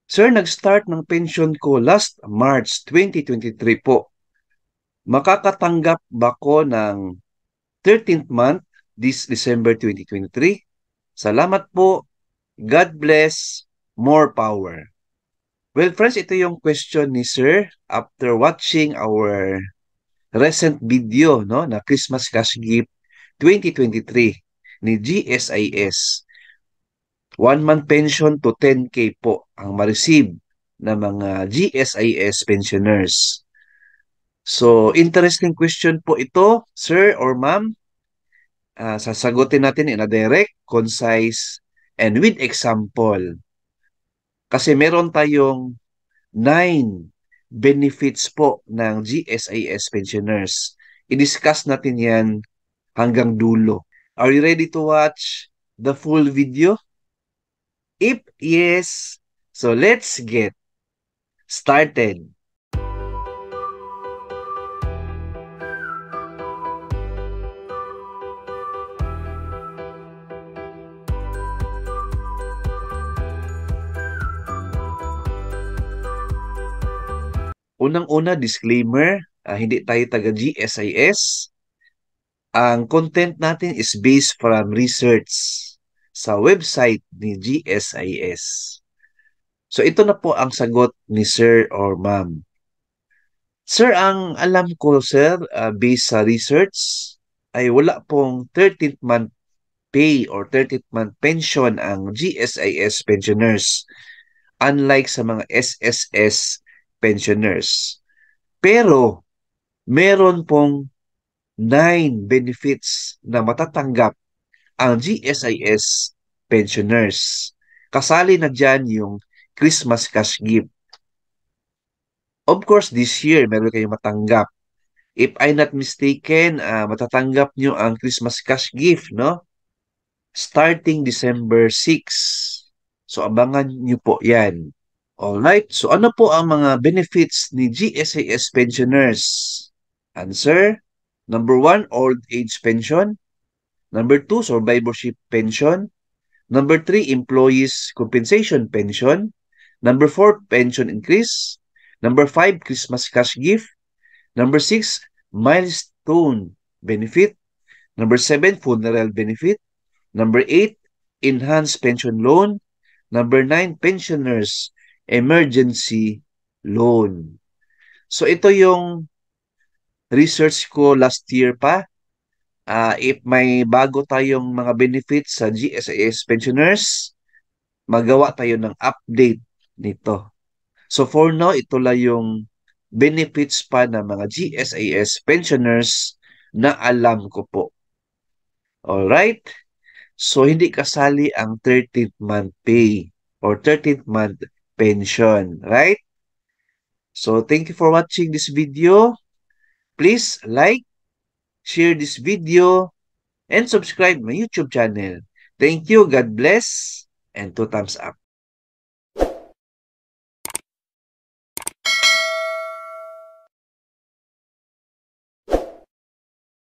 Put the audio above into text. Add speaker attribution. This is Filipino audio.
Speaker 1: Sir, nag-start ng pension ko last March 2023 po. Makakatanggap ba ko ng 13th month this December 2023? Salamat po. God bless. More power. Well, friends, ito yung question ni Sir after watching our recent video, no, na Christmas Cash Gift 2023 ni GSIS. 1 month pension to 10K po ang ma-receive ng mga GSIS pensioners. So, interesting question po ito, sir or ma'am. Sasagutin natin in a direct, concise, and with example. Kasi meron tayong 9 benefits po ng GSIS pensioners. I-discuss natin yan hanggang dulo. Are you ready to watch the full video? If yes, so let's get started. Unang-una, disclaimer, hindi tayo taga GSIS. Ang content natin is based from research sa website ni GSIS. So ito na po ang sagot ni sir or ma'am. Sir, ang alam ko sir, based sa research, ay wala pong 13th month pay or 13th month pension ang GSIS pensioners, unlike sa mga SSS pensioners. Pero meron pong 9 benefits na matatanggap ang GSIS pensioners. Kasali na dyan yung Christmas cash gift. Of course, this year, meron kayong matanggap. If I'm not mistaken, matatanggap nyo ang Christmas cash gift, no? Starting December 6. So, abangan nyo po yan. Alright, so ano po ang mga benefits ni GSIS pensioners? Answer, number 1, old age pension. Number 2, survivorship pension. Number 3, employees compensation pension. Number 4, pension increase. Number 5, Christmas cash gift. Number 6, milestone benefit. Number 7, funeral benefit. Number 8, enhanced pension loan. Number 9, pensioners emergency loan. So ito yung research ko last year pa. If may bago tayong mga benefits sa GSIS pensioners, magawa tayo ng update nito. So for now, ito lang yung benefits pa ng mga GSIS pensioners na alam ko po. Alright? So hindi kasali ang 13th month pay or 13th month pension. Right? So thank you for watching this video. Please like, share this video, and subscribe my YouTube channel. Thank you. God bless. And 2 thumbs up.